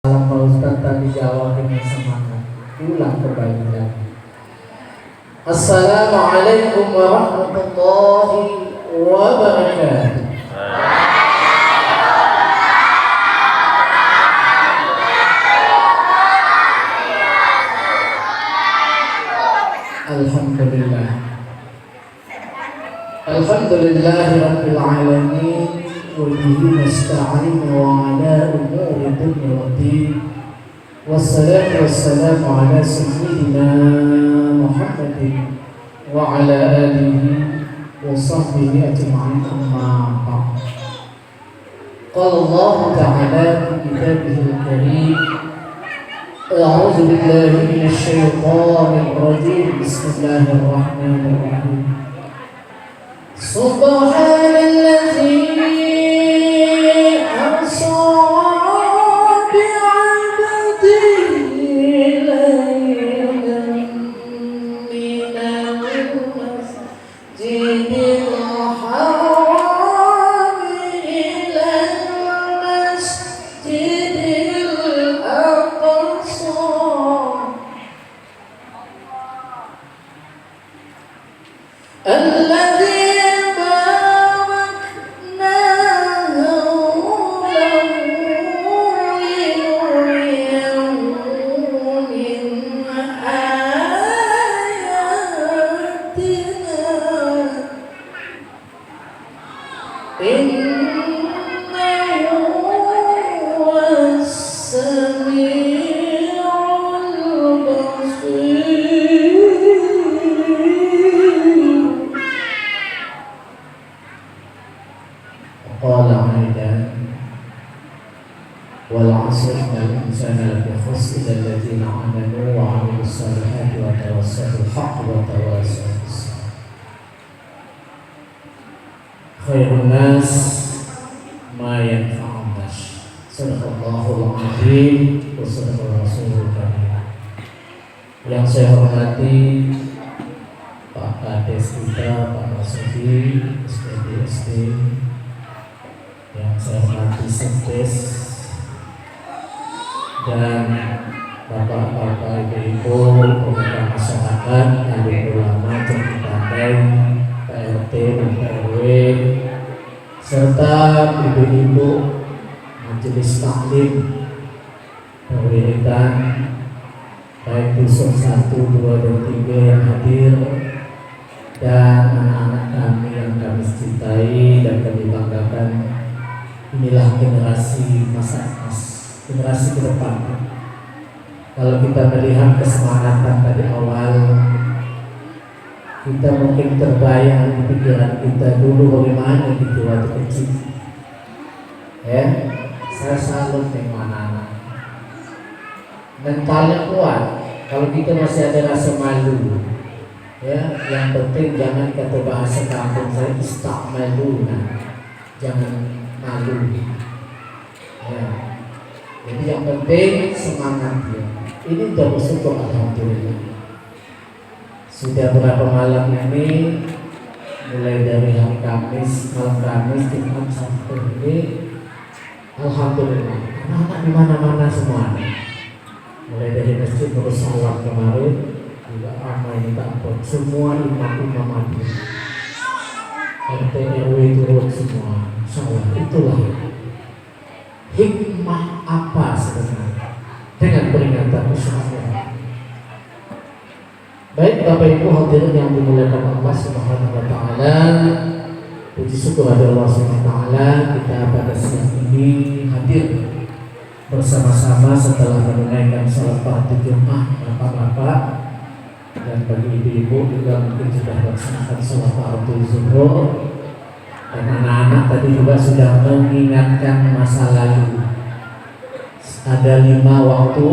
Pak Ustaz tadi jawab dengan semangat. Ulang kembali lagi. Assalamualaikum warahmatullahi wabarakatuh. Alhamdulillah. Alhamdulillahi rabbil alamin. وبه نستعين وعلى أمور الدنيا والدين والصلاة والسلام على سيدنا محمد وعلى آله وصحبه أجمعين أما بعد. قال الله تعالى في كتابه الكريم أعوذ بالله من الشيطان الرجيم بسم الله الرحمن الرحيم سبحان الذي khairun nas ma yanfa'un nas. Sadaqallahul azim wa sadaqal rasulul karim. Yang saya hormati Pak Kades kita, Pak Rasufi, SD, yang saya hormati Sekdes dan Bapak-bapak, Ibu-ibu, pemuda masyarakat, alim ulama, jemaah PRT dan PRW, serta ibu-ibu majelis taklim pendidikan baik dusun 1, 2, dan 3 yang hadir, dan anak-anak kami yang kami cintai dan kami banggakan. Inilah generasi generasi ke depan. Kalau kita melihat kesemangatan tadi awal, kita mungkin terbayang di pikiran kita dulu bagaimana gitu waktu kecil. Ya, saya salut dengan anak-anak. Mentalnya kuat. Kalau kita masih ada rasa malu, ya, yang penting jangan kata bahasa kampung saya istakmaluna, jangan malu. Ya, jadi yang penting semangat ya. Ini sudah bersyukur alhamdulillah. Sudah berapa malam ini, mulai dari hari Kamis, malam Kamis, Jumat, Sabtu ini, alhamdulillah, anak-anak di mana-mana semuanya. Mulai dari masjid Nursalam kemarin, juga ramai ini takut, semua imam-imam ada, RT RW turun semua. Insyaallah itulah hikmah apa sebenarnya dengan peringatan Islam. Baik Bapak Ibu hadirin yang dimuliakan Allah Subhanahu wa taala, puji syukur kepada Allah Subhanahu wa taala, kita pada siang ini hadir bersama-sama setelah menunaikan salat fardu Jumat Bapak-bapak, dan bagi ibu-ibu juga mungkin sudah melaksanakan salat fardu zuhur, dan anak-anak tadi juga sudah mengingatkan masa lalu. Ada 5 waktu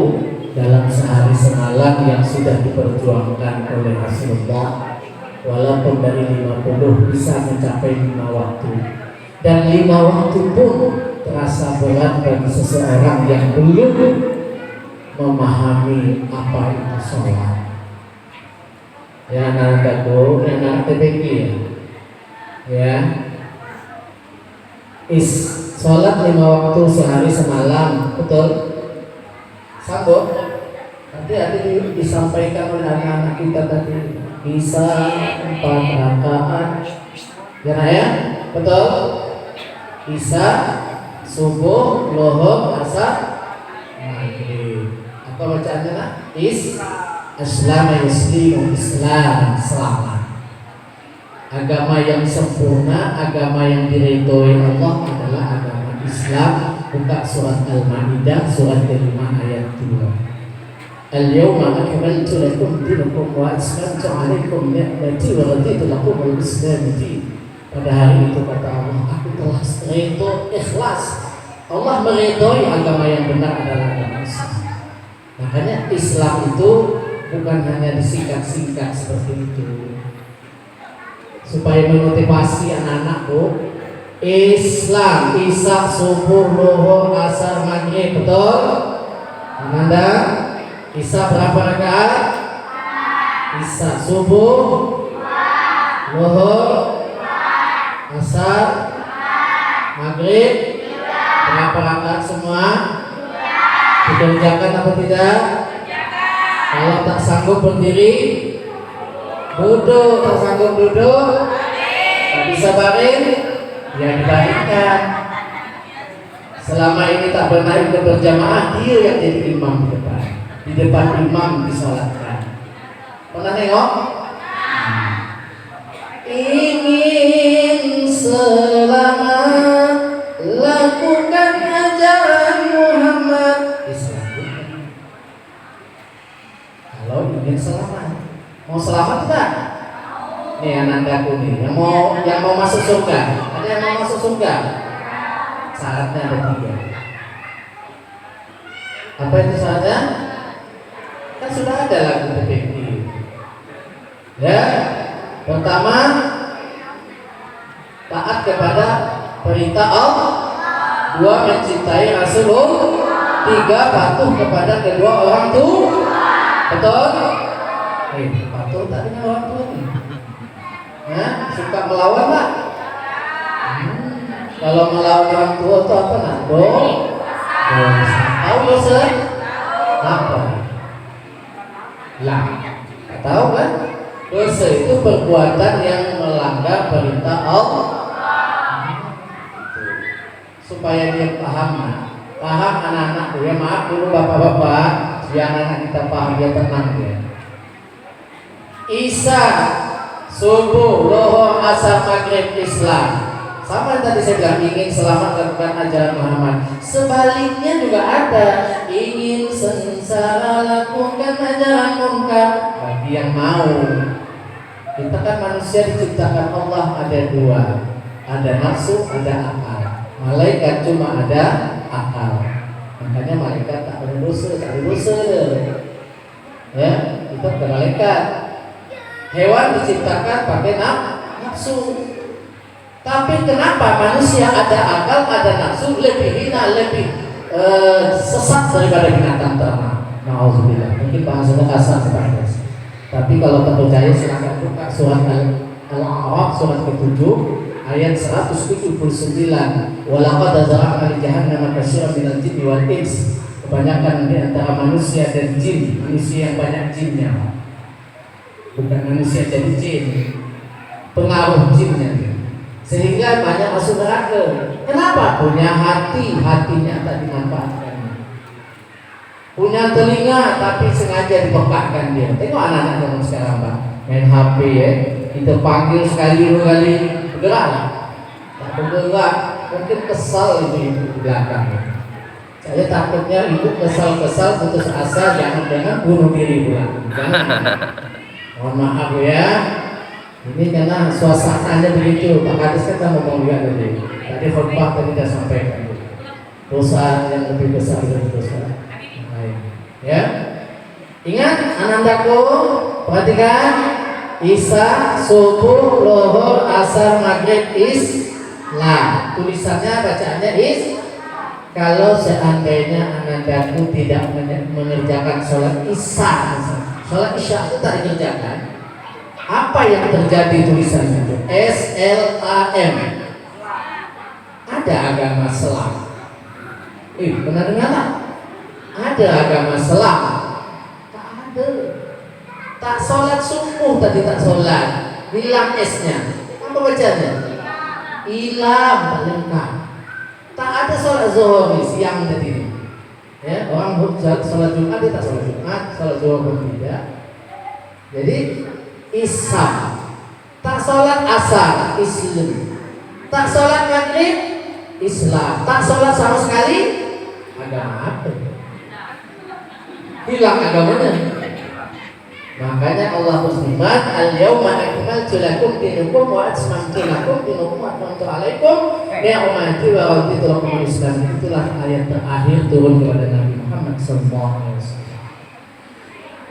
dalam sehari semalam yang sudah diperjuangkan oleh Rasulullah, walaupun dari 50 bisa mencapai 5 waktu, dan 5 waktu pun terasa berat bagi seseorang yang belum memahami apa itu sholat. Ya anak-anak TPQ ya, sholat 5 waktu sehari semalam, betul? Sanggup? Nanti ada disampaikan oleh anak-anak kita tadi. Bisa 4 rakaat. Ya, betul? Bisa subuh, lohor, asar, maghrib. Apa bacaannya nak? Islam selamat. Agama yang sempurna, agama yang diridhoi Allah adalah agama Islam. Buka surat Al-Maidah surat ke-5 ayat 2. Al-yawma akmaltu lakum dinakum wa atmamtu 'alaikum ni'mati wa raditu lakum al-Islam din. Pada hari itu kata Allah, aku telah ridho, ikhlas. Allah meridhoi agama yang benar adalah agama Islam. Makanya Islam itu bukan hanya disingkat-singkat seperti itu. Supaya memotivasi anak-anakku, Islam, Isya, subuh, lohor, asar, maghrib, betul? Amanda, Isya berapa rakaat? Isya subuh, lohor, asar, maghrib, berapa rakaat semua? Dikerjakan apa tidak? Kalau tak sanggup berdiri, duduk. Tak sanggup duduk, tak bisa baring, ya dibaringkan. Selama ini tak pernah ikut berjamaah, dia yang jadi imam di depan. Di depan imam disolatkan. Pernah nengok? Ingin selamat, lakukan ajaran Muhammad. Islam. Kalau ingin selamat, mau selamat tidak? Nih anandaku nih, yang mau masuk surga. Ada yang mau masuk surga? Syaratnya ada 3. Apa itu syaratnya? Kan sudah ada lagu PPI. Ya, pertama taat kepada perintah Allah. 2 mencintai Rasulullah. 3 patuh kepada kedua orang tua. Betul? Patuh tak dengan orang tua nih. Suka melawan lah. Kalau melawan orang tua itu apa nak? Dosa. Tahu dosa? Apa? Lah, tahu kan? Dosa itu perbuatan yang melanggar perintah Allah. Supaya dia paham anak-anak ya, maaf dulu bapak-bapak, biar anak kita paham, dia tenang dia. Isya, subuh, lohor, asar, maghrib, Islam. Sama yang tadi saya bilang, ingin selamat lakukan ajaran Muhammad. Sebaliknya juga ada, ingin sengsara lakukan ajaran munkar. Bagi yang mau. Kita kan manusia diciptakan Allah ada 2, ada nafsu, ada akal. Malaikat cuma ada akal. Makanya malaikat tak ada dosa, ya, itu bukan malaikat. Hewan diciptakan pakai nafsu. Tapi kenapa manusia ada akal, ada nafsu, lebih hina, lebih sesat daripada binatang ternak? Nauzubillah. Mungkin bahasanya kasar seperti itu. Tapi kalau tak percaya silakan buka surat Al-A'raf surat ke-7 ayat 179. Walaqad zara'na li jahannama katsiran minal jinni wal ins. Kebanyakan di antara manusia dan jin, manusia yang banyak jinnya. Bukan manusia jadi jin, pengaruh jinnya. Sehingga banyak masuk neraka. Kenapa? Punya hatinya tak dimanfaatkan. Punya telinga tapi sengaja dipekakkan dia. Tengok anak-anak zaman sekarang Pak, main HP ya. Kita panggil sekali 2 kali bergerak. Tak bergerak, mungkin kesal ibu di belakang. Saya takutnya ibu kesal putus asa, jangan bunuh diri pula. Mohon maaf ya. Ini karena suasananya begitu. Pak Kadis kan ngomong juga tadi. Tadi khotbah tadi sudah sampaikan. Dosa yang lebih besar dari dosa. Ya, ingat anandaku, perhatikan Isya, subuh, lohor, asar, maghrib, Islam. Tulisannya bacaannya Kalau seandainya anandaku tidak mengerjakan sholat Isya, sholat Isya itu tak dikerjakan, apa yang terjadi tulisannya itu? SLAM. Ada agama Islam. Benar dengar tak? ada agama selamat. Tak ada. Tak sholat subuh tadi tak sholat, hilang esnya. Apa bacanya? Hilang, tak lengkap. Tak ada sholat zuhur siang tadi. Ya, orang sholat Jumat dia tak sholat Jumat, sholat zuhur pun tidak. Jadi Islam. Tak sholat asar, Islam. Tak sholat maghrib, Islam. Tak sholat sama sekali, agama apa? Hilang agamanya. Makanya Allah berfirman, "Al-yawma akmaltu lakum dinakum wa atmamtu lakum dinakum wa atmamtu 'alaikum ni'mati wa raditu lakum al-Islam." Itulah ayat terakhir turun kepada Nabi Muhammad SAW.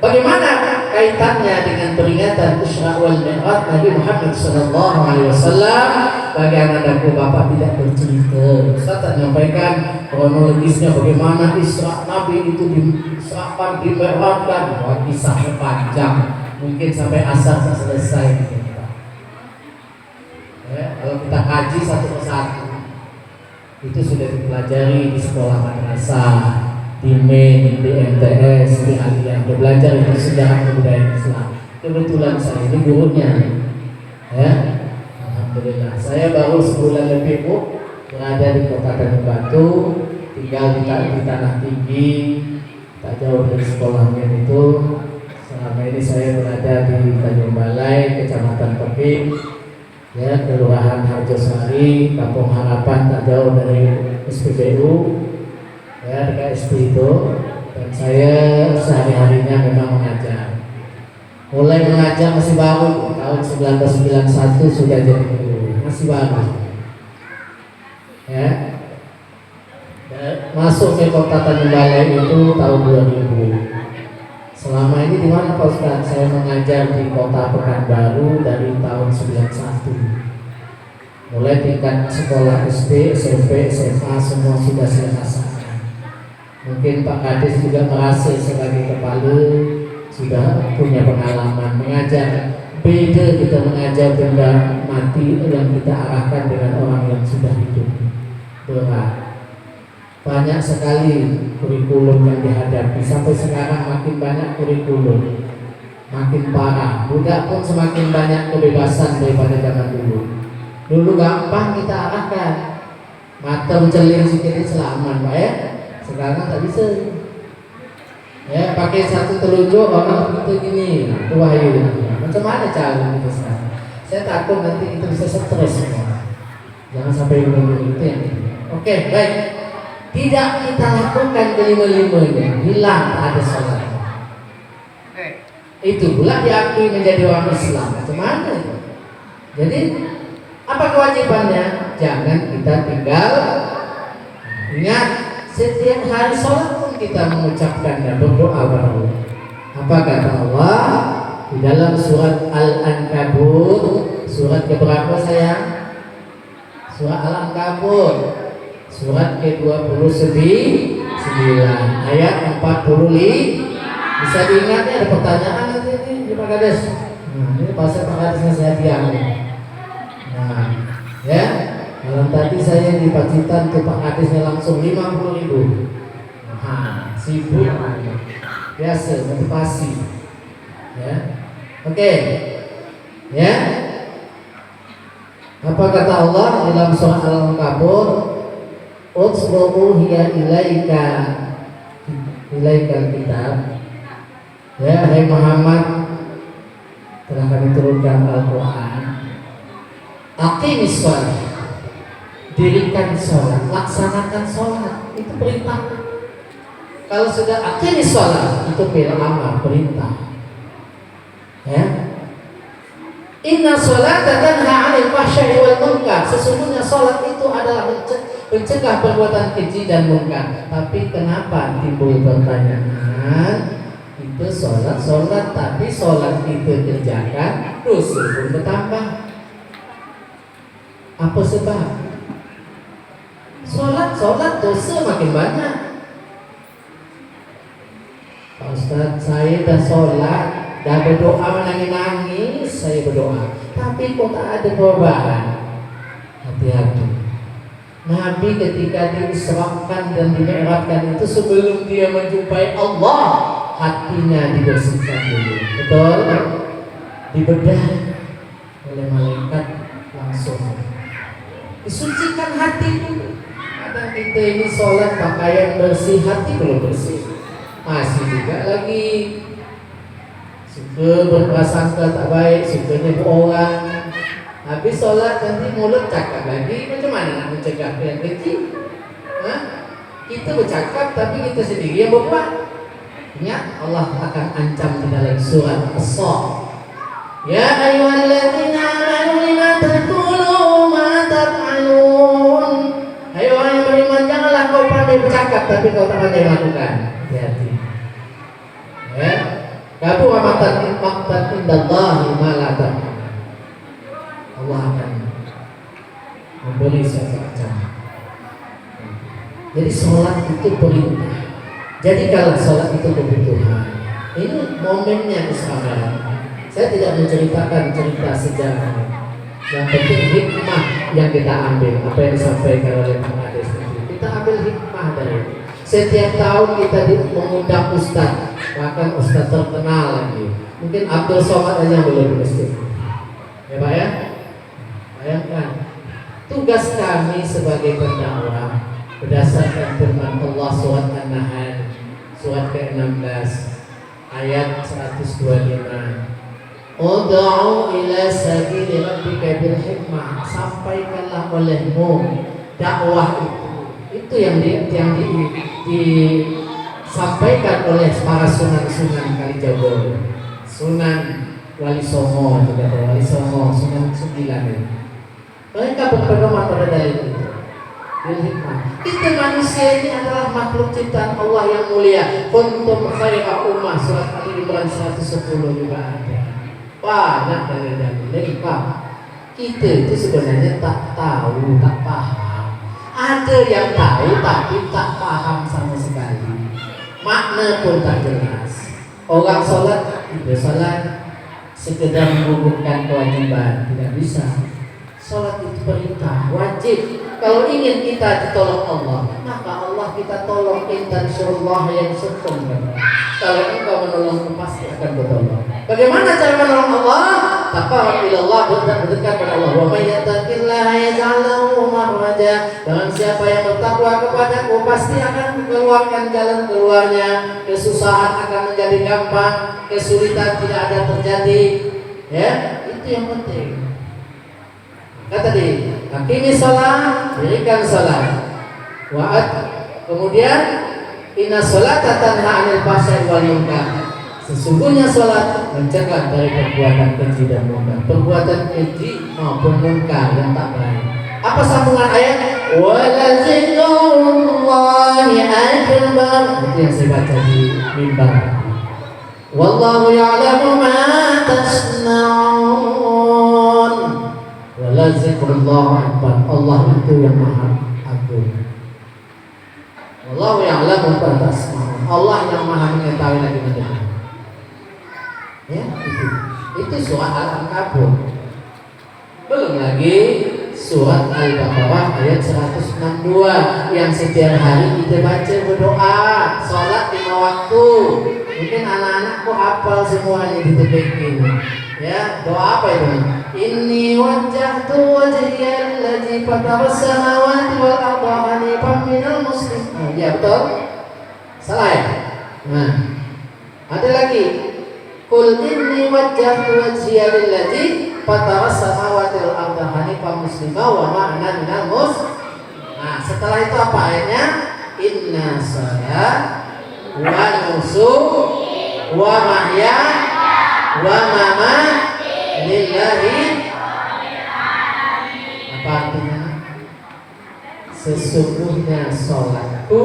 Bagaimana kaitannya dengan peringatan Isra wal Mi'raj Nabi Muhammad SAW? Bagi anak-anakku, Bapak tidak bercerita. Ustaz menyampaikan kronologisnya bagaimana Isra Nabi itu diserahkan, dimi'rajkan. Wah, kisahnya panjang, mungkin sampai asar tak selesai. Ya, kalau kita kaji satu persatu, itu sudah dipelajari di sekolah madrasah, di MEN, di MTS, di Aliyah. Belajar itu sejarah kebudayaan Islam. Kebetulan saya ini gurunya. Ya, alhamdulillah. Saya baru sebulan lebih berada di Kota Tanjung Batu, tinggal di Tanah Tinggi, tak jauh dari sekolahnya itu. Selama ini saya berada di Tanjung Balai, Kecamatan Peping, ya, Kelurahan Harjosari, Kampung Harapan, tak jauh dari SPBU. Ya, dekat SP itu. Dan saya sehari-harinya memang mengajar. Mulai mengajar masih baru, tahun 1991 sudah jadi guru, masih baru. Ya, masuk ke Kota Tanjung Balai itu tahun 2000. Selama ini di mana Pak Ustaz? Saya mengajar di Kota Pekanbaru dari tahun 91. Mulai tingkat sekolah SD, SMP, SMA semua sudah saya rasakan. Mungkin Pak Kades juga merasa sebagai kepala sudah punya pengalaman mengajar. Beda kita mengajar benda mati yang kita arahkan dengan orang yang sudah hidup. Berat. Banyak sekali kurikulum yang dihadapi. Sampai sekarang makin banyak kurikulum, makin parah. Budak pun semakin banyak kebebasan daripada zaman dulu. Dulu gampang kita arahkan. Mata menceling sedikit selamat, Pak ya. Sekarang tak bisa. Ya, pakai satu telunjuk orang begitu gini. Nah, itu wahyu. Macam mana cara kita sekarang? Saya takut nanti itu bisa stres semua. Jangan sampai itu yang. Oke, baik. Tidak kita lakukan kelima-limanya, hilang ada sholat. Itu pula diakui menjadi orang Islam. Macam mana itu? Jadi apa kewajibannya? Jangan kita tinggal. Ingat, setiap hari sholat pun kita mengucapkan dan berdoa kepada Allah. Apa kata Allah di dalam surat Al-Ankabut? Surat keberapa sayang? Surat Al-Ankabut, surat ke-29 ayat 45. Bisa diingat ya, ada pertanyaan nanti di Pak Kades. Nah, ini pasal Pak Kadesnya saya diam. Nah, ya, malam tadi saya di Pacitan ke Pak Kadesnya langsung 50.000. Nah, sibuk biasa motivasi. Ya, oke. Ya, apa kata Allah dalam surah Al-Ankabut? Utsluhu hiya ilaikal kitab. Ya, hai Muhammad, telah kami turunkan Al-Quran. Aqimis shalah, dirikan sholat, laksanakan sholat. Itu perintah. Kalau sudah aqimis shalah, itu fi'il amar, perintah. Ya, inna sholata tanha 'anil fahsya'i wal munkar. Sesungguhnya sholat itu adalah mencegah perbuatan keji dan munkar. Tapi kenapa timbul pertanyaan? Itu sholat, tapi sholat itu kerjakan, dosa pun bertambah. Apa sebab? Sholat, dosa makin banyak. Pak Ustaz, saya dah sholat, dah berdoa menangis-nangis, saya berdoa, tapi kok tak ada perubahan. Hati-hati. Nabi ketika diisrakan dan dimi'rajkan itu sebelum dia menjumpai Allah, hatinya dibersihkan dulu. Betul? Dibedah oleh malaikat langsung. Disucikan hati dulu. Kadang kita ini sholat pakaian bersih, hati belum bersih. Masih juga lagi suka berprasangka tak baik, sukanya bohongan. Habis sholat nanti mulut cakap lagi. Macam mana nak mencegah yang kecil? Kita bercakap tapi kita sendiri yang berbuat. Ingat Allah akan ancam di dalam surat As-Saff. Ya ayyuhalladzina amanu lima taqulu ma taf'alun. Hai orang yang beriman, janganlah kau pandai bercakap tapi kau tak pandai melakukan. Hati-hati. Ya. Kabur maqtan indallahi ma la ta'lamun. Allah akan memberi suatu ancaman. Jadi sholat itu perintah. Jadi kalau sholat itu kebutuhan, ini momennya kesabaran. Saya tidak menceritakan cerita sejarah. Yang penting hikmah yang kita ambil, apa yang disampaikan oleh Pak Ades tadi. Kita ambil hikmah dari itu. Setiap tahun kita mengundang ustaz, bahkan ustaz terkenal lagi. Mungkin Abdul Somad aja boleh di masjid. Ya Pak ya. Bayangkan, tugas kami sebagai pendakwah berdasarkan firman Allah surat An-Nahl surat ke-16 ayat 125. Ud'u ila sabili rabbika bil hikmah, sampaikanlah olehmu dakwah itu yang disampaikan oleh para sunan-sunan Kalijogo, Sunan Wali Songo, juga Wali Songo, Sunan 9. Mereka berpedoman pada dalil itu. Hikmah. Kita manusia ini adalah makhluk ciptaan Allah yang mulia. Kuntum khaira ummah surat Ali Imran 110 juga ada. Banyak dalil-dalil lengkap. Kita itu sebenarnya tak tahu, tak paham. Ada yang tahu tapi tak paham sama sekali. Makna pun tak jelas. Orang sholat, itu sholat sekedar menggugurkan kewajiban, tidak bisa. Sholat itu perintah, wajib. Kalau ingin kita ditolong Allah, maka Allah kita tolong. Intan surullah yang syukur. Kalau engkau menolongku pasti akan bertolong. Bagaimana cara menolong Allah? Taqarrab ila Allah, berdekat kepada Allah. Wa may yattaqillaha yaj'al lahu makhraja. Dengan siapa yang bertakwa kepadaku pasti akan mengeluarkan jalan keluarnya. Kesusahan akan menjadi gampang, kesulitan tidak ada terjadi. Ya, itu yang penting. Kata tadi, hakimi sholat, dirikan sholat. Wa'at, kemudian inna sholata tanha 'anil fahsya'i wal munkar. Sesungguhnya sholat mencegah dari perbuatan keji dan munkar, perbuatan keji maupun munkar yang tak baik. Apa sambungan ayat? Wala zikrullahi akbar. Itu yang saya baca di mimbar. Wallahu ya'lamu ma tasna'un. Wala zikrullah akbar. Allah itu yang maha agung. Wallahu ya'lamu ma tasna'un. Allah yang maha mengetahui lagi mendengar. Ya, itu surat Al-Ankabut. Belum lagi surat Al-Baqarah ayat 162 yang setiap hari kita baca berdoa, sholat 5 waktu. Mungkin anak-anakku hafal semuanya ditepekin. Ya, doa apa itu? Inni wajjahtu wajhiya alladzi fatara as-samawati wal arda hanifan minal muslimin. Ya betul? Salah ya? Nah, ada lagi. Qul inni wajjahtu wajhiya alladzi fatara as-samawati wal arda hanifan muslima wa ma ana minal muslimin. Nah, setelah itu apa ayatnya? Inna salat wa nusuk wa mahya wa mamat lillahi. Apa artinya? Sesungguhnya sholatku,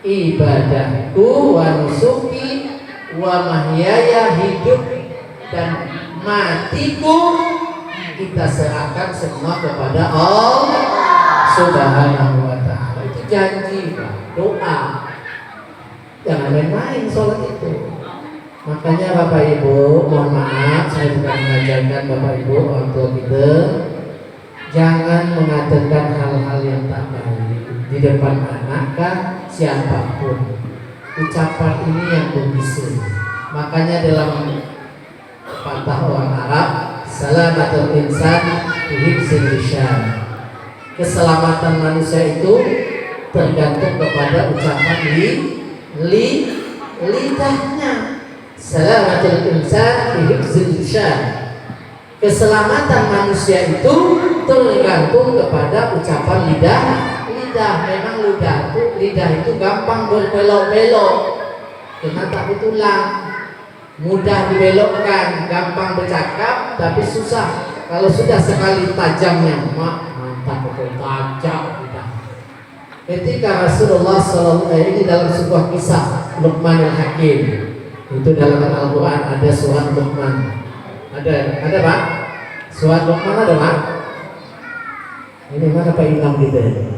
ibadahku, wa nusuki, wa mahyaya, hidup dan matiku kita serahkan semua kepada Allah Subhanahu wa ta'ala. Itu janji, doa. Jangan main-main sholat itu. Makanya Bapak Ibu, mohon maaf saya bukan mengajarkan Bapak Ibu orang tua kita. Jangan mengatakan hal-hal yang tak baik di depan anak kan siapapun. Ucapan ini yang membisu. Makanya dalam patah orang Arab, salamatul insan bihifzil lisan. Keselamatan manusia itu tergantung kepada ucapan lidahnya. Salamatul insan bihifzil lisan. Keselamatan manusia itu tergantung kepada ucapan lidah. Memang lidah itu gampang berbelok-belok karena tak betulan, mudah dibelokkan, gampang bercakap tapi susah kalau sudah sekali tajamnya. Mantap betul, tajam lidah. Ketika Rasulullah SAW ini dalam sebuah kisah Luqman al-Hakim, itu dalam Al-Quran ada surat Luqman. Ada Pak? Surat Luqman ada Pak? Ini mana Pak Imam kita?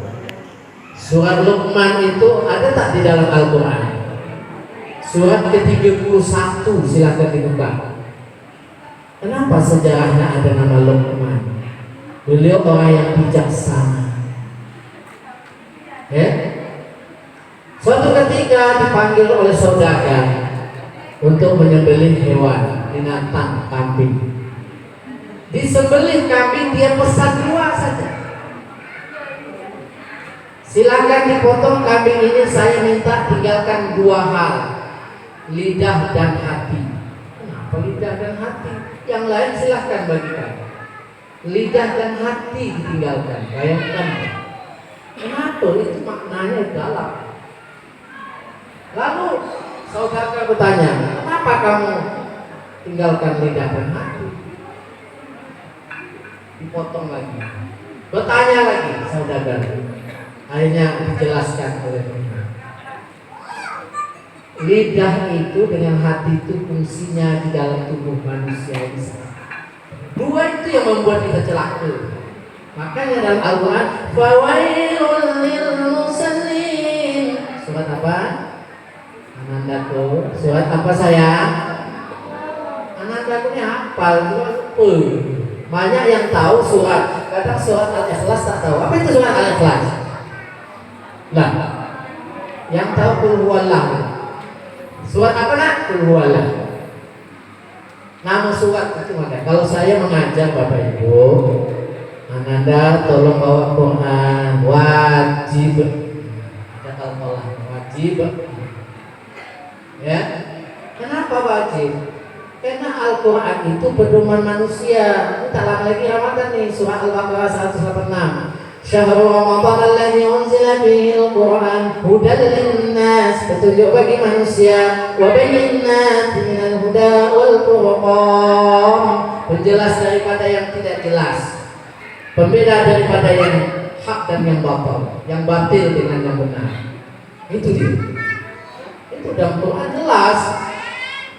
Surat Luqman itu ada tak di dalam Al-Quran? Surat ke-31, silakan dibuka. Kenapa sejarahnya ada nama Luqman? Beliau orang yang bijaksana. Suatu ketika dipanggil oleh saudagar untuk menyembelih hewan, binatang, kambing. Disembelih kambing, dia pesan 2 saja. Silakan dipotong kambing ini, saya minta tinggalkan 2 hal, lidah dan hati. Kenapa lidah dan hati? Yang lain silahkan bagikan. Lidah dan hati ditinggalkan. Bayangkan. Kenapa? Itu maknanya dalam. Lalu saudara bertanya, kenapa kamu tinggalkan lidah dan hati? Dipotong lagi. Bertanya lagi saudara. Akhirnya dijelaskan oleh Tuhan. Lidah itu dengan hati itu fungsinya di dalam tubuh manusia ini. 2 itu yang membuat kita celaka. Makanya dalam Al-Quran, fawailul lil musallin. Surat apa? Anandaku. Surat apa sayang? Anandaku ini hafal, banyak yang tahu surat. Kadang surat Al-Ikhlas tak tahu. Apa itu surat Al-Ikhlas? Nah, yang tahu Qul huwallah. Surat apa nak? Qul huwallah. Nama surat itu ada. Kalau saya mengajar Bapak Ibu, Anda tolong bawa Quran, wajib. Ada kalkolah, wajib. Ya, kenapa wajib? Karena Al-Quran itu pedoman manusia. Tak lama lagi Ramadan nih, surah Al-Baqarah 186. Syahrul Ramadan alladzi unzila fihi al-Qur'an hudan lin-nas, petunjuk bagi manusia, wa bayyinatin minal huda wal furqan, penjelas daripada yang tidak jelas, pembeda daripada yang hak dan yang batil dengan yang benar. Itu dia. Itu dalam Quran jelas.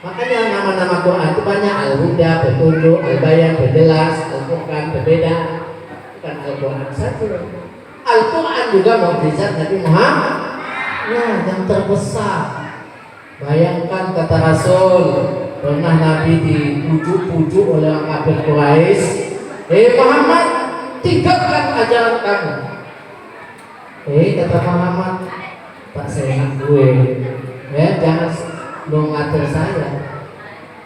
Makanya nama-nama Quran itu banyak, Al-Huda, petunjuk, Al-Bayan, penjelas, Al-Furqan, pembeda. Bukan Al-Quran saja. Al-Quran juga mukjizat Nabi Muhammad. Nah, yang terbesar. Bayangkan kata Rasul, pernah Nabi dipujuk-pujuk oleh orang kafir Quraisy. Muhammad, tinggalkan ajaran kamu. Kata Muhammad, tak sayang gue. Jangan mengatur saya.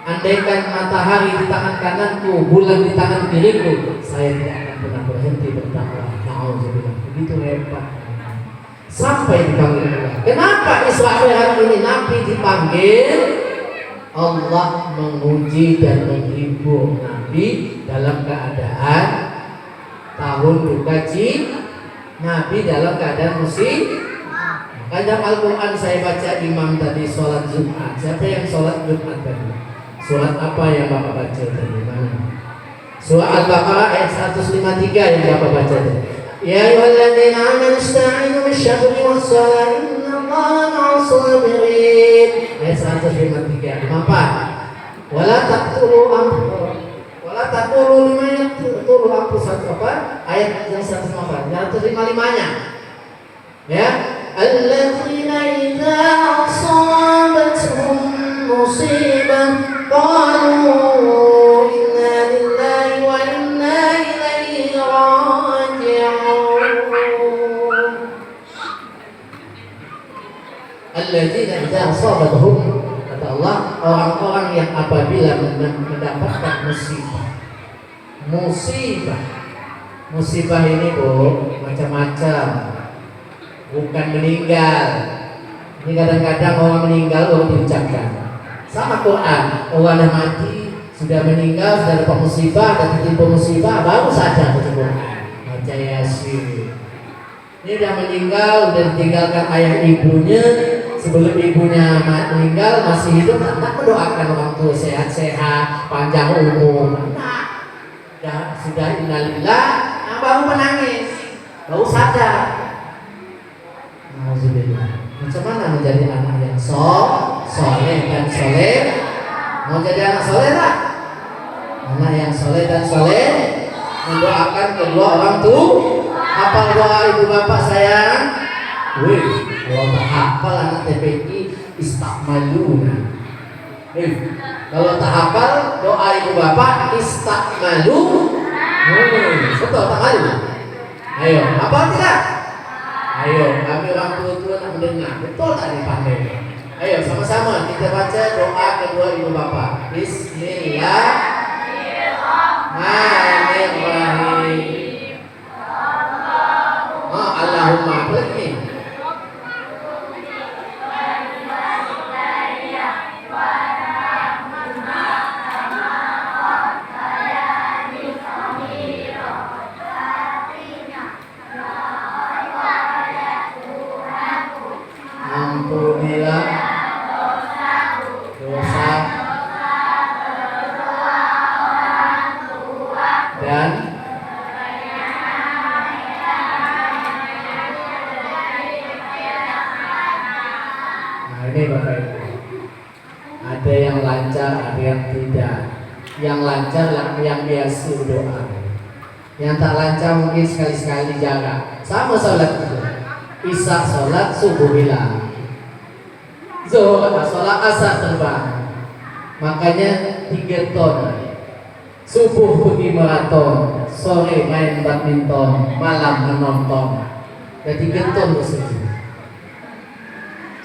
Andaikan matahari di tangan kananku, bulan di tangan kiriku, saya tidak akan pernah berhenti berdakwah. Nauzubillah. Begitu hebat. Sampai dipanggil Allah. Kenapa Isra Mi'raj ini Nabi dipanggil? Allah menguji dan menghibur Nabi dalam keadaan tahun duka cita. Nabi dalam keadaan musibah. Kadang Al-Quran saya baca imam tadi sholat Jumat. Siapa yang sholat Jumat tadi? Surat apa yang Bapak baca tadi? Mana? Surah Al-Baqarah ayat 153 yang Bapak baca tadi. Ya ayyuhalladzina amanu ista'inu bisyabri was-salah innallaha ma'as-sabirin. Ayat 153. 54. Wala taqulu liman yaqtulu anfusakum. Apa? Ayat yang 154. 155-nya. Ya, alladzina idza asabatuhum musibah qalu inna lillahi wa inna ilaihi raji'un. asabatuhum, kata Allah, orang-orang yang apabila mendapatkan musibah ini macam-macam, bukan meninggal. Ini kadang-kadang orang meninggal diucapkan. Sama Quran, orang yang mati sudah meninggal, sudah dapat musibah dan tertimpa musibah, baru saja baca Quran, baca Yasin. Ini sudah meninggal, sudah ditinggalkan ayah ibunya. Sebelum ibunya meninggal masih hidup, tak mendoakan orang tua sehat-sehat, panjang umur. Sudah innalillah, baru menangis, baru sadar. Alhamdulillah. Macam mana menjadi anak yang soleh dan soleh? Mau jadi anak soleh tak? Anak yang soleh dan soleh mendoakan kedua orang tua. Hafal doa ibu bapak sayang. Wih, kalau tak hafal anak TPI istakmaluna. Kalau tak hafal doa ibu bapak istakmalu. Betul tak malu? Ayo, hafal tidak? Ayo, kami orang tua nak mendengar. Betul tak dipandai? Ayo, sama-sama kita baca doa kedua ibu bapak. Bismillahirrahmanirrahim. Allahumma lagi. Ampunilah dosa dan ini Bapak Ibu, ada yang lancar, ada yang tidak. Yang lancar yang biasa doa, yang tak lancar mungkin sekali-sekali jaga. Sama sholat itu, isya sholat subuh hilang, zuhur sholat asar terbang. Makanya 3 ton. Subuh pergi maraton, sore main badminton, malam menonton. Dan 3 ton bersih.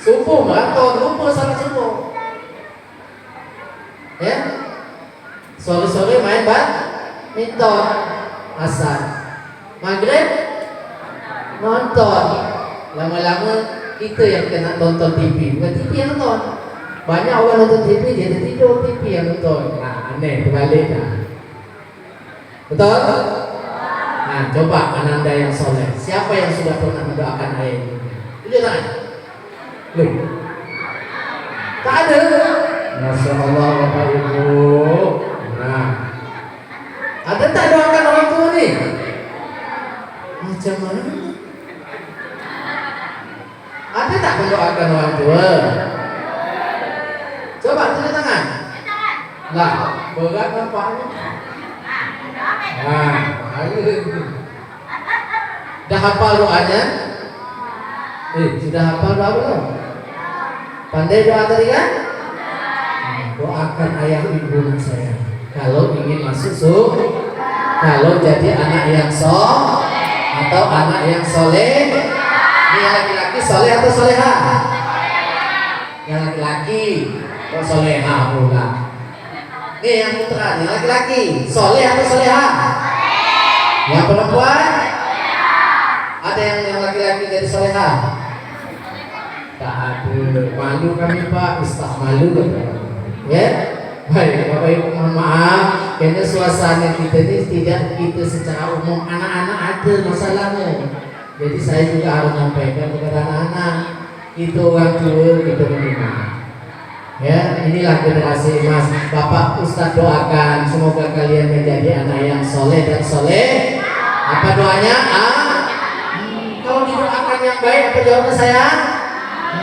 Subuh maraton, lupa salat subuh. Ya, sore-sore main badminton, asar, maghrib nonton. Lama-lama kita yang kena tonton TV, bukan TV yang nonton. Banyak orang nonton TV, dia tidur, TV yang nonton. Nah, aneh, terbalik dah. Betul? Nah, coba ananda yang soleh. Siapa yang sudah pernah mendoakan ayat ini? Tunjuk tangan. Loh, tak ada. Masya Allah Bapak Ibu. Nah, ada tak doakan orang tua nih? Macam mana? Ada tak mendoakan orang tua? Coba tunjuk tangan. Lah, berat nampaknya. Nah, dah hafal doanya? Sudah hafal doa belum? Pandai doa tadi kan? Doakan ayah ibu saya kalau ingin masuk surga, kalau jadi anak yang atau anak yang soleh. Ini yang laki-laki soleh atau soleha? Yang laki-laki kok soleha pula? Ini yang putra, yang laki-laki soleh atau soleha? Yang perempuan? Ada yang laki-laki jadi soleha? Tak ada. Malu kami Pak, malu ya. Baik Bapak Ibu, mohon maaf karena suasana kita ini tidak kita secara umum. Anak-anak ada masalahnya, jadi saya juga harus menyampaikan kepada anak-anak. Itu orang tua kita menerima. Ya, inilah generasi emas. Bapak Ustadz doakan semoga kalian menjadi anak yang soleh dan soleh. Apa doanya? Kalau didoakan yang baik, apa jawabnya saya?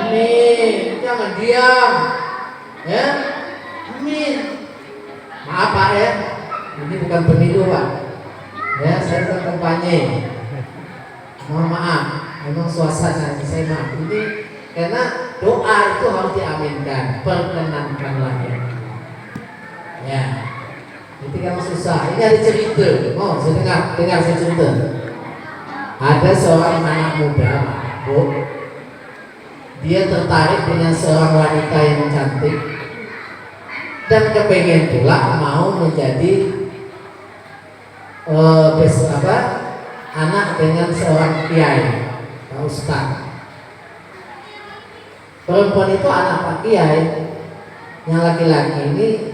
Amin. Jangan diam. Ya, amin. Maaf Pak ya, ini bukan pemilu Pak. Ya, saya sedang kampanye. Mohon maaf, memang suasana saya maaf. Ini karena doa itu harus diaminkan. Perkenankanlah ya. Ya, itu kan susah. Ini ada cerita. Oh, saya dengar saya cerita. Ada seorang anak muda, Bu. dia tertarik dengan seorang wanita yang cantik dan kepengen pula mau menjadi anak dengan seorang kiai, ustaz. Perempuan itu anak Pak Kiai, yang laki-laki ini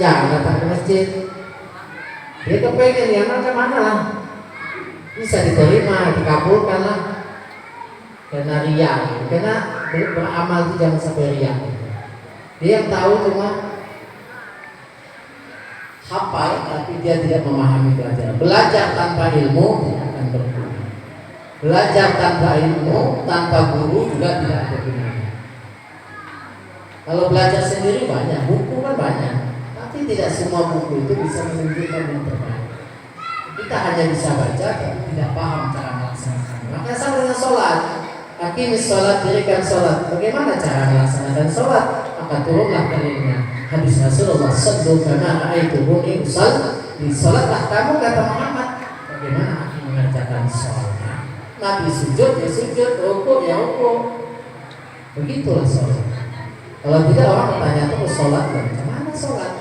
jangan datang ke masjid. Dia kepengen ya macam-mana lah, bisa diterima, dikabulkan lah. Karena riya, karena beramal itu jangan sampai riya. Dia yang tahu cuma hafal, tapi dia tidak memahami pelajaran. Belajar tanpa ilmu tidak akan berguna. Belajar tanpa ilmu, tanpa guru juga tidak ada gunanya. Kalau belajar sendiri banyak, buku kan banyak, tapi tidak semua buku itu bisa menunjukkan yang terbaik. Kita hanya bisa baca, tapi tidak paham cara melaksanakannya. Maka sama dengan sholat. Aqimis sholat, dirikan sholat. Bagaimana cara melaksanakan sholat? Maka turunlah dalilnya. Hadis Rasulullah sallallahu alaihi wasallam, di sholatlah kamu, kata Muhammad. Bagaimana aku mengerjakan sholat? Nabi sujud ya sujud, rukuk ya rukuk. Begitulah sholat. Kalau tidak orang bertanya terus sholat, macam mana sholat?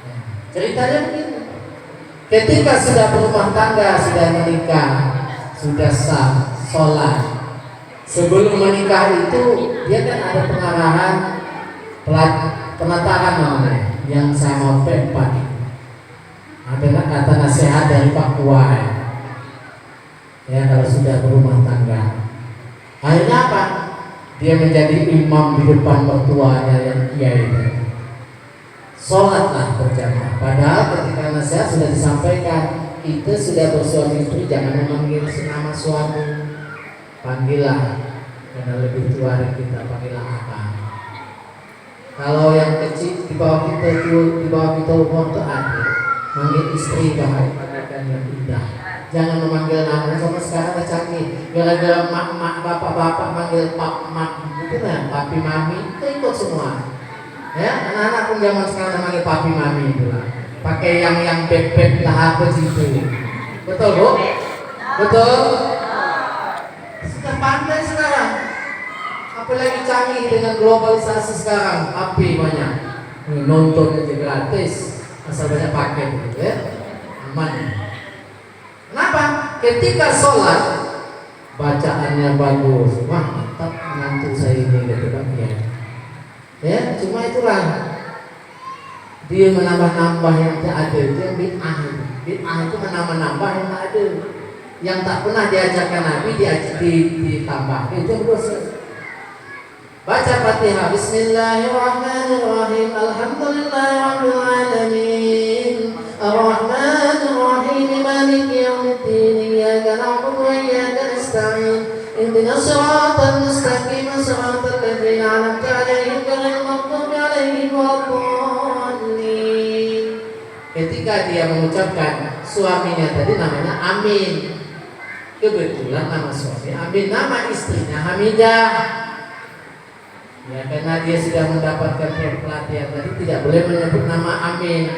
Ya, ceritanya begini. Ketika sudah berumah tangga, sudah menikah, sudah sah sholat. Sebelum menikah itu dia kan ada pengarahan, penataan namanya, yang sama P4. Ada kata nasihat dari Pak Kuai. Ya, kalau sudah berumah tangga, akhirnya apa? Dia menjadi imam di depan mertuanya yang kiai itu. Sholatlah berjamaah. Padahal ketika nasihat sudah disampaikan, kita sudah bersuami istri jangan memanggil nama suami. Panggillah, karena lebih tua dari kita, panggillah apa? Kalau yang kecil di bawah kita umur itu ada, manggil istri bahkan yang indah. Jangan memanggil nama, sama sekarang udah canggih. Gara-gara mak bapak-bapak manggil mak gitu kan, papi mami, itu ikut semua. Ya, anak-anak pun zaman sekarang manggil papi mami itu lah. Pakai yang beb lah apa gitu. Betul bu? Betul? Sudah pandai sekarang. Apalagi canggih dengan globalisasi sekarang, api banyak. Nonton aja gratis, asal banyak pakai gitu ya. Aman. Kenapa? Ketika sholat bacaannya bagus, wah mantap menantu saya ini gitu kan ya. Ya, cuma itulah dia menambah-nambah yang tak ada, itu yang bid'ah. Bid'ah itu menambah-nambah yang tak ada, yang tak pernah diajarkan Nabi ditambah. Itu dosa. Baca Fatihah. Bismillahirrahmanirrahim. Alhamdulillahirabbil alamin. Ar-Rahmanir-Rahim. Maliki yaumiddin. Iyyaka na'budu wa iyyaka nasta'in. Ihdinas siratal mustaqim. Siratal ladzina an'amta 'alaihim ghairil maghdubi 'alaihim waladdallin. Ketika dia mengucapkan suaminya tadi namanya Amin. Kebetulan nama suami Amin, nama istrinya Hamidah. Ya, karena dia sudah mendapatkan pelatihan tadi tidak boleh menyebut nama Amin.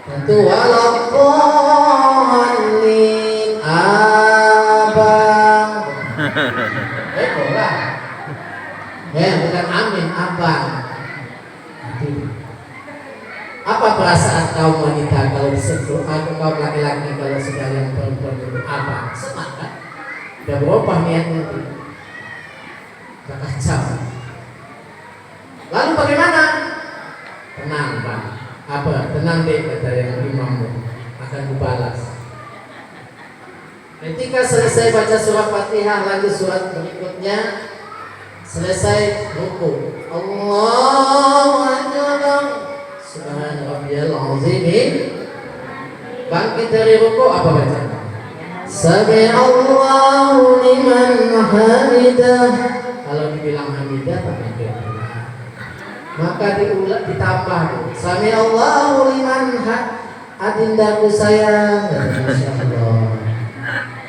Tentu waladdallin abang. Bola. Bukan Amin, abang. Apa perasaan kaum wanita kalau disebut, atau kaum laki-laki kalau sudah yang perempuan itu abang? Senang kan? Udah berubah niatnya itu. Kacau. Lalu bagaimana? Tenang bang. Apa? Tenang deh, kata yang imammu, akan kubalas. Ketika selesai baca surat Fatihah, lanjut surat berikutnya, selesai ruku. Allahu Akbar. Subhana rabbiyal azim. Bangkit dari ruku, apa baca? Sami'allahu liman hamidah. Kalau dibilang hamidah, tak ada. Maka diulang, ditambah Sami Allahu liman adindaku sayang. Masya Allah.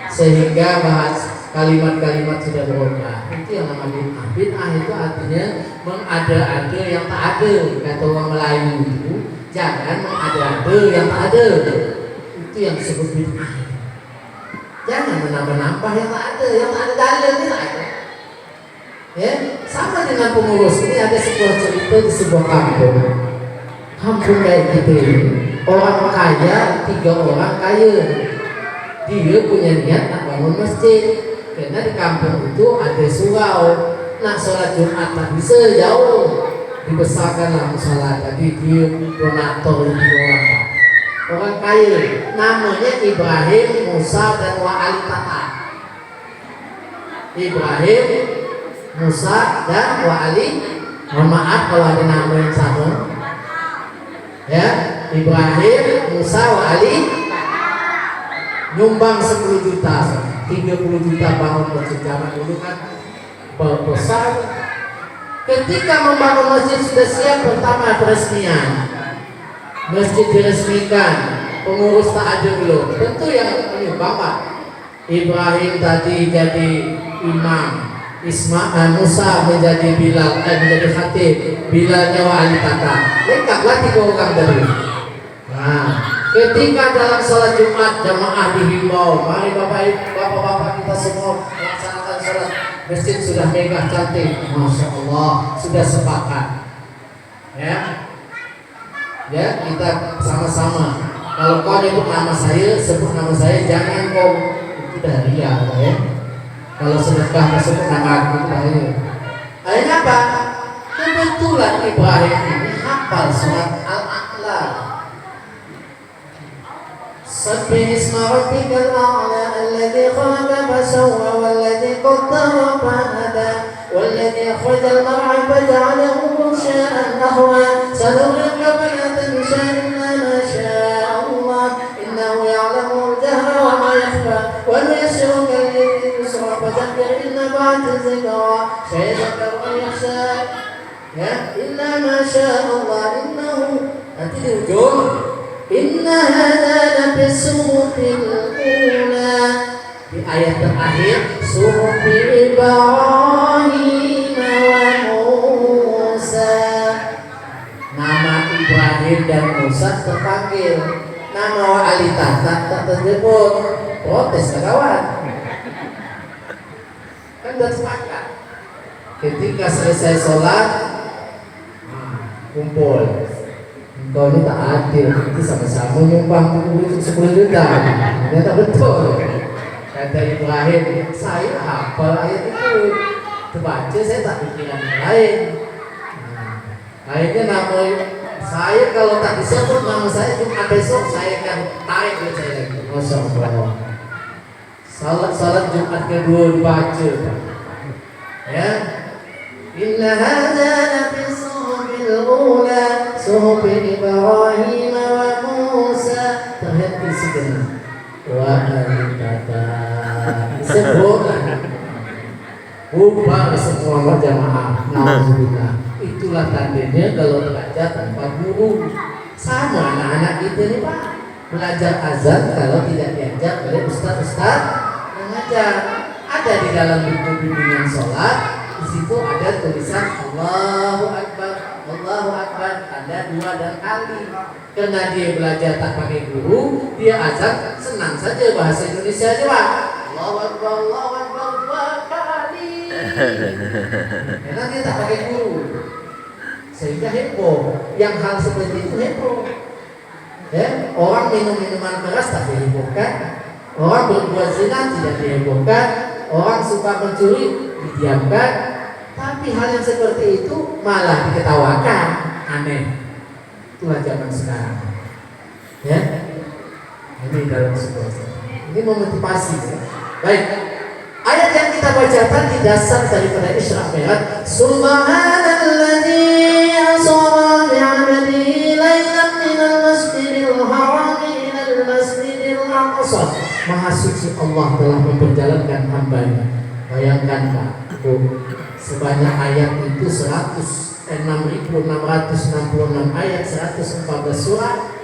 Sehingga bahas kalimat-kalimat sudah berubah. Itu yang namanya bid'ah. Bid'ah itu artinya mengada-ada yang tak ada. Kata orang Melayu itu, jangan mengada-ada yang tak ada. Itu yang disebut bid'ah. Jangan menambah-nambah yang tak ada dalil, tidak ada. Ya, sama dengan pengurus. Ini ada sebuah cerita di sebuah kampung. Kampung kayak gitu ini. Orang kaya, 3 orang kaya. Dia punya niat nak bangun masjid. Karena di kampung itu ada surau. Nak sholat Jumat tak bisa jauh. Dibesarkanlah musola. Jadi dia donatur 3 orang. Orang kaya. Namanya Ibrahim, Musa dan Wa'ali Tata. Ibrahim, Musa dan Wa'ali. Mohon maaf kalau ada nama yang sama. Ya, Ibrahim, Musa, Wa'ali nyumbang 10 juta, 30 juta bangun masjid. Zaman dulu kan besar. Ketika membangun masjid sudah siap, pertama peresmian. Masjid diresmikan, pengurus tak ada belum. Tentu yang menyumbang Pak. Ibrahim tadi jadi imam, Musa menjadi Bilal, menjadi khatib, Bilalnya Wa'ali Tata. Lengkaplah 3 orang tadi. Nah, ketika dalam sholat Jumat jamaah dihimbau, mari bapak-bapak kita semua melaksanakan sholat. Masjid sudah megah cantik, masya Allah, sudah sepakat. Ya, kita sama-sama. Kalau kau nyebut nama saya, sebut nama saya, jangan kau itu dari ya. Kalau sedekah sebut nama aku itu dari. Akhirnya apa? Kebetulan Ibrahim ini hafal surat Al-A'la. Sabbih isma rabbikal a'la alladzi khalaqa fasawwa walladzi qaddara fahada walladzi akhrajal mar'a faja'alahu ghushaa'an ahwa sanurika fala tansha illa ma syaa Allah innahu ya'lamul jahra wa ma yakhfa wa nuyassiruka lil-yusra fadhakkir in nafa'ati dhikra sayadhakkaru man yakhsha ya illa ma syaa Allah innahu nanti di ujung inna hadza lafi suhufil ula di ayat terakhir suhufi Ibrahim wa Musa. Nama Ibrahim dan Musa terpanggil, nama Wa'ali Tata tak tersebut. Protes kawan. Kan sudah sepakat. Ketika selesai sholat kumpul. Kau ini tak adil, itu sama-sama nyumbang 10 juta. Ternyata betul. Kata Ibrahim, saya hafal ayat itu. Terbaca saya tak pikiran yang lain. Akhirnya nama saya kalau tak disebut nama saya Jumat besok saya akan tarik ke saya lagi. Masya Allah. Salat Jumat kedua dibaca. Ya. Inna hadza lafi suhufil ula suhufi Ibrahim wa Musa. Terhenti sejenak. Wa'ali Tata disebut bubar semua jamaah. Alhamdulillah. Itulah tandanya kalau belajar tanpa guru. Sama anak-anak kita nih Pak, belajar azan kalau tidak diajar oleh ustaz-ustaz mengajar. Ada di dalam buku bimbingan sholat, di situ ada tulisan Allahu Akbar, Allahu Akbar, ada 2 dan kali. Karena dia belajar tak pakai guru, dia azan senang saja bahasa Indonesia aja Pak. Allahu Akbar, Allahu Akbar 2 kali. Karena dia tak pakai guru, sehingga heboh. Yang hal seperti itu heboh. Ya, orang minum minuman keras tak dihebohkan, orang berbuat zina tidak dihebohkan, orang suka mencuri didiamkan. Tapi hal yang seperti itu malah diketawakan. Aneh. Itulah zaman sekarang. Ya, ini dalam sebuah ini memotivasi. Ya. Baik, ayat yang kita bacakan di dasar daripada Isra Mi'raj. Subhanalladzi asra bi'abdihi lailan minal masjidil haram ilal masjidil aqsa. Maha suci Allah telah memperjalankan hamba-Nya. Bayangkan Pak, sebanyak ayat itu 6.666 ayat, 114 surat,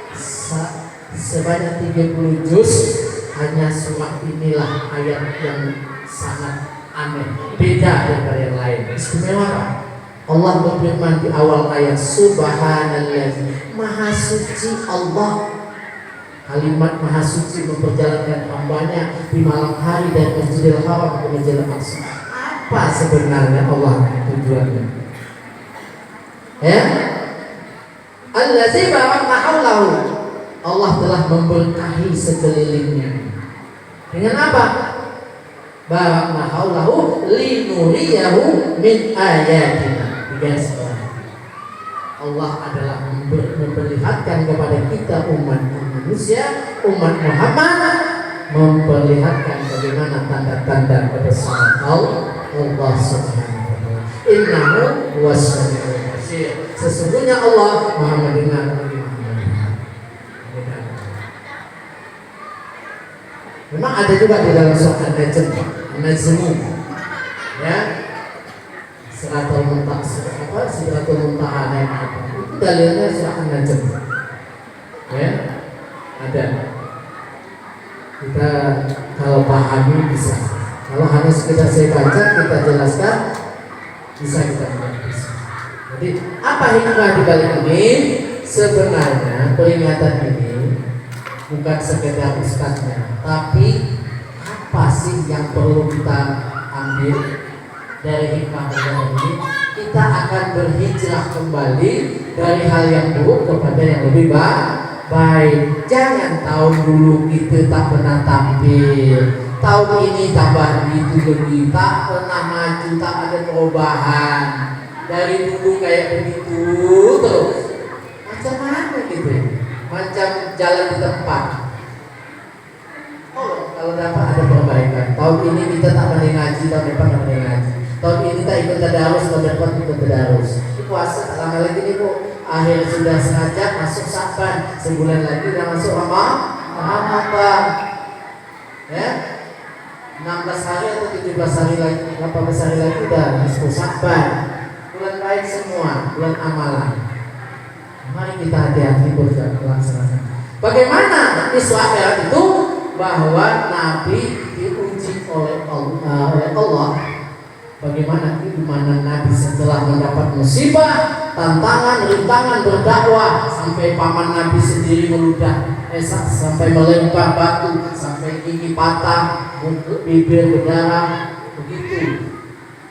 sebanyak 30 juz. Hanya surat inilah ayat yang sangat aneh, beda daripada yang lain, istimewa. Allah berfirman di awal ayat, Subhanallah, Maha suci Allah. Kalimat Maha suci memperjalankan hambanya di malam hari dari Masjidil Haram ke Masjidil Aqsa. apa sebenarnya Allah tujuannya? Ya, allazi barakna haulahu, Allah telah memberkahi sekelilingnya. Dengan apa? Barakna haulahu linuriyahu min ayatina. Allah adalah memperlihatkan kepada kita umat manusia, umat Muhammad, memperlihatkan bagaimana tanda-tanda kebesaran Allah Subhanahu wa taala. Innahu huwas-sami'ul basir. Sesungguhnya Allah Maha mendengar lagi Maha melihat. Memang ada juga di dalam surat An-Najm, ya, Siratul Muntaha itu dalilnya surat An-Najm, ya, ada. Kita kalau pahami bisa, kalau hanya sekedar saya baca kita jelaskan bisa kita bisa. Jadi apa hikmah di balik ini? Sebenarnya peringatan ini bukan sekedar ustaznya, tapi apa sih yang perlu kita ambil dari hikmah ini? Kita akan berhijrah kembali dari hal yang buruk kepada yang lebih baik. Jangan tahun dulu kita tak pernah tampil, tahun ini tambah begitu lebih, tak pernah maju, tak ada perubahan. Dari dulu kayak begitu terus. Macam mana gitu? Macam jalan di tempat. Oh, kalau dapat ada perbaikan. Tahun ini kita tak pernah ngaji, tahun depan tak pernah ngaji. Tahun ini tak ikut tadarus, tahun depan ikut tadarus. Puasa tak lama lagi nih Bu. Akhir sudah sengaja masuk Sa'ban, sebulan lagi udah masuk Ramadan. Ya, 16 hari atau 17 hari lagi, 18 hari lagi udah masuk Sa'ban. Bulan baik semua, bulan amalan. Mari kita hati-hati berlaksana. Bagaimana isu akhirat itu? Bahwa Nabi diuji oleh Allah. Bagaimana kehidupan Nabi setelah mendapat musibah, tantangan, rintangan berdakwah, sampai paman Nabi sendiri meludah, sampai melempar batu, sampai gigi patah, bibir berdarah, begitu.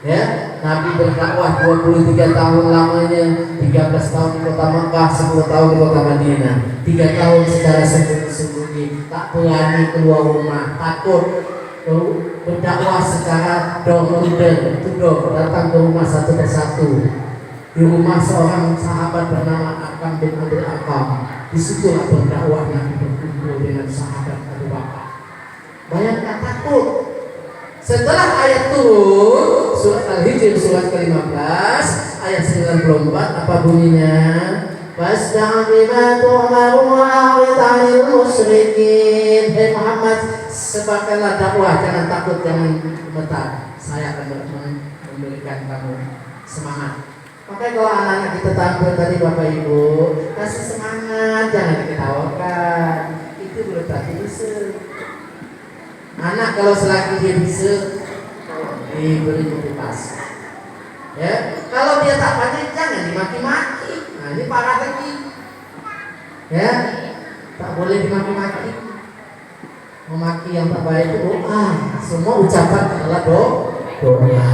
Ya, Nabi berdakwah 23 tahun lamanya, 13 tahun di kota Mekah, 10 tahun di kota Madinah, 3 tahun secara sembunyi-sembunyi, tak berani keluar rumah, takut. Berdakwah secara door-to-door, datang ke rumah satu persatu. Di rumah seorang sahabat bernama Akam bin Abdul Akam. Disitulah berdakwah Nabi berkumpul dengan sahabat Abu Bakar. Bayangkan takut. Setelah ayat turun, surat Al-Hijr surat ke-15 ayat 94, apa bunyinya? Fasda' bima tu'maru wa'rid 'anil musyrikin. Hai Muhammad, sebarkanlah dakwah, jangan takut, jangan gemetar. Saya akan memberikan kamu semangat. Makanya kalau anak-anak kita tampil tadi Bapak Ibu, kasih semangat, jangan diketawakan. Itu belum tadi bisa. Anak kalau selagi dia bisa, diberi motivasi. Ya, kalau dia tak pandai jangan dimaki-maki. Nah, ini parah lagi. Ya, tak boleh dimaki-maki. Memaki yang tak baik itu doa. Semua ucapan adalah doa.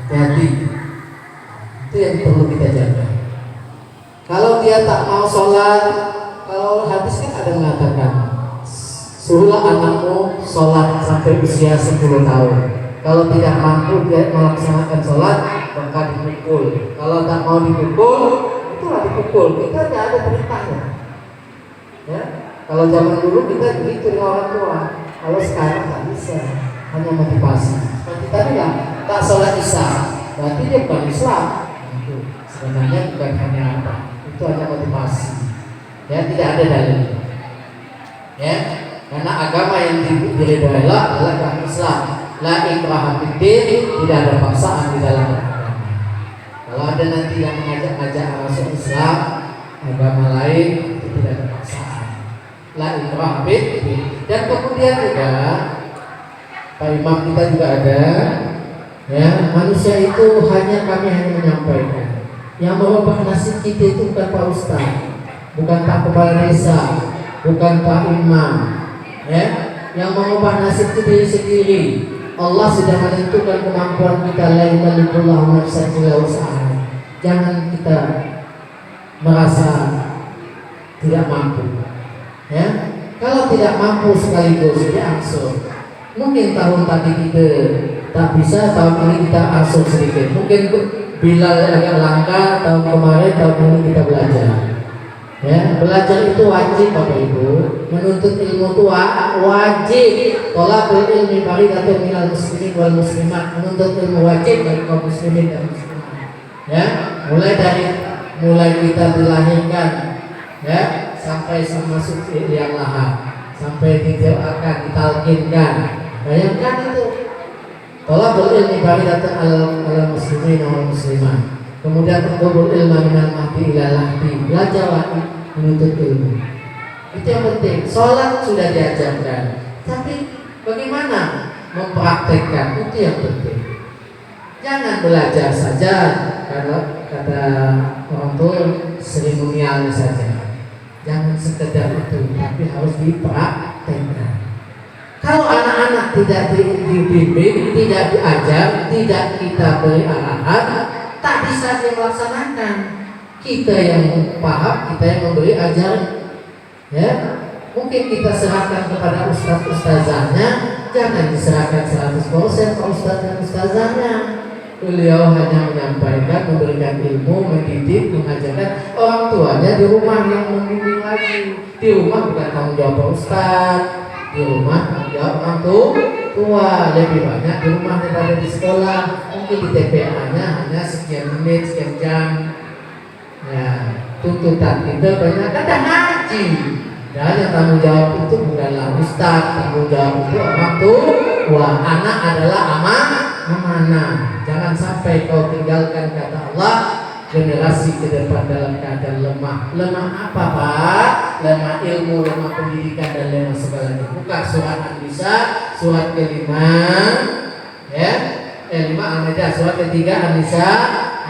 Jadi itu yang perlu kita jaga. Kalau dia tak mau sholat, kalau habis kan ada mengatakan, suruhlah anakmu sholat sampai usia 10 tahun. Kalau tidak mampu dia melaksanakan sholat, maka dipukul. Kalau tak mau dipukul, itulah dipukul. Kita tidak ada perintahnya. Ya, kalau zaman dulu kita begitu dengan orang tua. Kalau sekarang tak bisa, hanya motivasi. Seperti tadi lah, tak sholat isya, berarti dia bukan Islam. Itu sebenarnya bukan hanya apa, itu hanya motivasi. Ya, tidak ada dalil. Ya, karena agama yang diridhoi adalah agama Islam. La ikraha fiddin, tidak ada paksaan di dalam agama. Kalau ada nanti yang mengajak masuk Islam, agama lain, itu tidak ada paksaan. La ikraha fiddin. Dan kemudian juga Pak Imam kita juga ada, ya, manusia itu kami hanya menyampaikan. Yang merubah nasib kita itu bukan Pak Ustaz, bukan Pak Kepala Desa, bukan Pak Imam, ya. Yang mengubah nasib itu diri sendiri. Allah sudah menentukan kemampuan kita, la yukallifullahu nafsan illa wus'aha. Jangan kita merasa tidak mampu. Ya, kalau tidak mampu sekaligus diangsur. Mungkin tahun tadi kita tak bisa, tahun ini kita angsur sedikit. Mungkin bila agak langka, tahun kemarin, tahun ini kita belajar. Ya, belajar itu wajib Bapak Ibu. Menuntut ilmu itu wajib. Thalabul ilmi fardhatun minal muslimin wal muslimat. Menuntut ilmu wajib bagi kaum muslimin dan muslimat. Ya, mulai kita dilahirkan, ya, sampai masuk liang lahat, sampai didoakan, ditalkinkan. Bayangkan itu. Thalabul ilmi fardhatun alal muslimin wal muslimat. Kemudian mengumpul ilmu minal mahdi ila lahdi, belajar menuntut ilmu. Itu yang penting. Sholat sudah diajarkan, tapi bagaimana mempraktekkan, itu yang penting. Jangan belajar saja karena kata orang tua seremonialnya saja. Jangan sekedar itu, tapi harus dipraktekkan. Kalau anak-anak tidak dibimbing, tidak diajar, tidak kita beri arahan, tak bisa dia melaksanakan. Kita yang paham, kita yang memberi ajaran. Ya, mungkin kita serahkan kepada ustaz-ustazahnya, jangan diserahkan 100% ke ustaz dan ustazahnya. Beliau hanya menyampaikan, memberikan ilmu, mendidik, mengajarkan. Orang tuanya di rumah yang membimbing lagi. Di rumah bukan tanggung jawab ustaz, di rumah tanggung jawab orang tua. Lebih banyak di rumah daripada di sekolah. Mungkin di TPA-nya hanya sekian menit, sekian jam. Ya, tuntutan kita banyak kata ngaji. Dan yang tanggung jawab itu bukanlah ustaz, tanggung jawab itu orang tua. Anak adalah amanah. Jangan sampai kau tinggalkan, kata Allah, generasi ke depan dalam keadaan lemah. Lemah apa Pak? Lemah ilmu, lemah pendidikan, dan lemah segalanya. Buka surat An-Nisa, surat ke-5, ya, 5 Al-Maidah, surat ke-3 An-Nisa,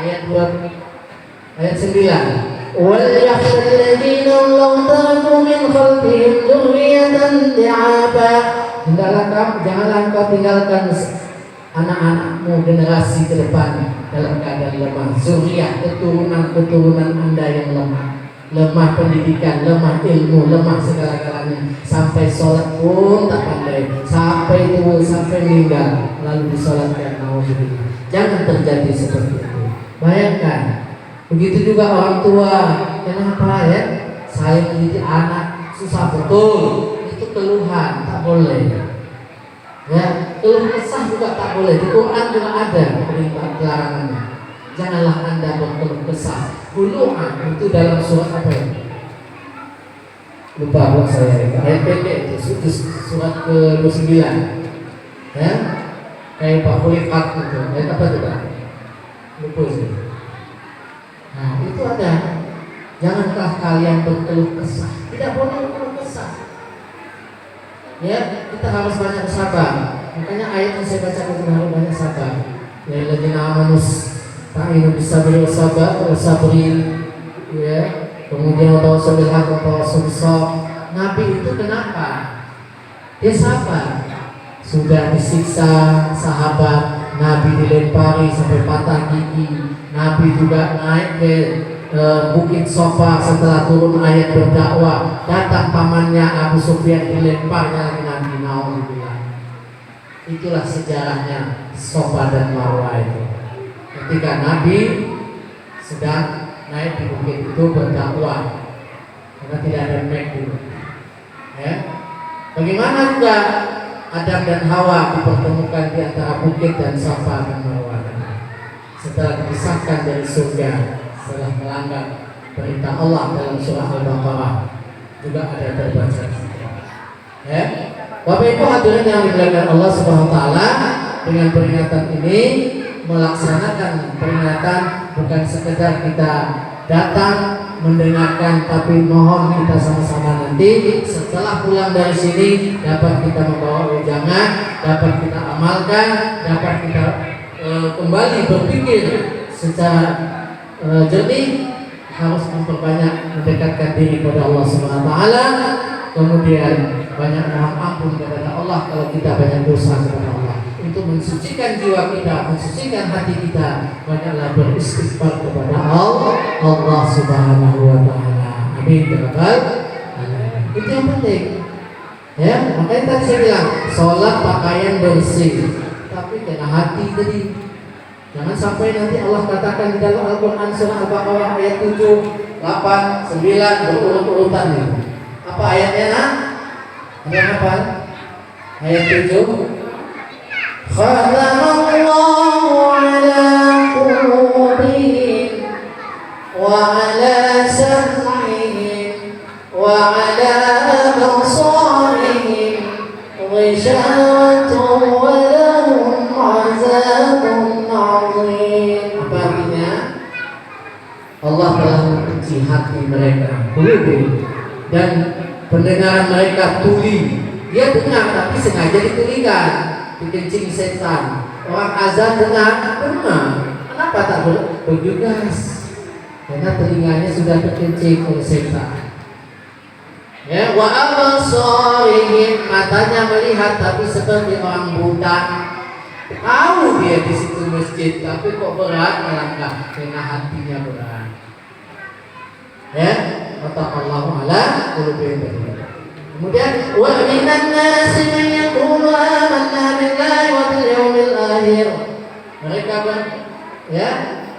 ayat 9. Wal yakhshal ladzina law taraku min khalfihim dzurriyyatan di'aba. Janganlah kau tinggalkan anak-anakmu, generasi ke depan dalam keadaan lemah. Zuriyah, keturunan Anda yang lemah pendidikan, lemah ilmu, lemah segala-galanya. Sampai sholat pun tak pandai, sampai tua, sampai meninggal lalu disolatkan. Nauzubillah. Jangan terjadi seperti itu. Bayangkan, begitu juga orang tua. Kenapa ya? Saya mendidik anak susah betul. Itu keluhan, tak boleh. Ya, keluh kesah juga tak boleh. Di Quran juga ada perintah larangannya. Janganlah Anda berkeluh kesah. Qulu'an itu dalam surat apa ya? Lupa buat saya. Ayat pendek itu surat ke-29. Ya, kayak Pak Kulikat itu. Ayat apa itu Pak? Lupa sih. Nah, itu ada. Jangankah kalian berkeluh kesah? Tidak boleh berkeluh kesah. Ya, kita harus banyak sabar. Makanya ayat yang saya bacakan harus banyak sabar. Ya, ladzina amanu ta'inu bisabri wasabri, ya. Kemudian tawassul bil haqq wa tawassul bis sabr. Nabi itu kenapa? Dia sabar. Sudah disiksa sahabat, Nabi dilempari sampai patah gigi. Nabi juga naik ke Bukit Sofa setelah turun ayat berdakwah. Datang pamannya Abu Sufyan, dilemparnya lagi Nabi. Nauzubillah. Itulah sejarahnya Sofa dan Marwah itu. Ketika Nabi sedang naik di bukit itu berdakwah, karena tidak ada mic dulu. Ya. Bagaimana juga Adam dan Hawa dipertemukan di antara bukit dan Sofa dan Marwah. Setelah dipisahkan dari surga, setelah melanggar perintah Allah dalam surah Al-Baqarah, juga ada terbaca. Ya, Bapak Ibu hadirin yang dimuliakan Allah Subhanahu wa taala, dengan peringatan ini melaksanakan peringatan bukan sekedar kita datang mendengarkan, tapi mohon kita sama-sama nanti setelah pulang dari sini dapat kita membawa wejangan, dapat kita amalkan, dapat kita kembali berpikir secara jernih, harus memperbanyak mendekatkan diri kepada Allah Subhanahu wa taala, kemudian banyak mohon ampun kepada Allah kalau kita banyak dosa kepada Allah. untuk mensucikan jiwa kita, mensucikan hati kita, banyaklah beristighfar kepada Allah Subhanahu wa taala. Amin ya rabbal alamin. Itu yang penting. Ya, makanya tadi saya bilang, sholat pakaian bersih, tapi kena hati tadi. Jangan sampai nanti Allah katakan di dalam Al-Quran surah Al-Baqarah ayat 7, 8, 9 berurut-urutan itu. Apa ayatnya nak? Ada yang hafal? Ayat 7. Khatamallahu ala qulubihim wa ala sam'ihim wa ala absarihim ghishawatun wa lahum 'adzabun 'adzim. Apa artinya? Allah telah mengunci hati mereka, qulubuhum, dan pendengaran mereka tuli. Dia dengar tapi sengaja ditulikan, dikencing setan. Orang azan dengar. Kenapa tak berjugas? Karena telinganya sudah terkencing oleh setan. Ya, wa absarihim, matanya melihat tapi seperti orang buta. Tahu dia di situ masjid, tapi kok berat melangkah karena hatinya berat. Ya, kata Allah ala qulubihim. Kemudian wa minan nasi man yaqulu amanna billahi wa bil yawmil akhir. Mereka ya,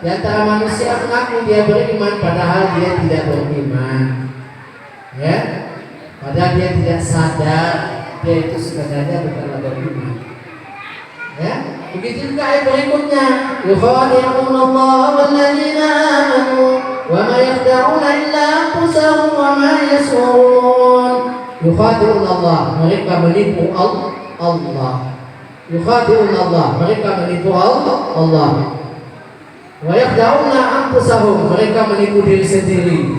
di antara manusia mengaku dia beriman padahal dia tidak beriman. Ya, padahal dia tidak sadar dia itu sebenarnya bukanlah beriman. Ya, begitu juga ayat berikutnya, yukhadi'una Allah wal ladzina amanu wa ma yakhda'una illa anfusahum wa ma yash'urun. Yukhadi'una Allah, mereka menipu Allah. Yukhadi'una Allah, mereka menipu Allah. Wa yakhda'una anfusahum, mereka menipu diri sendiri.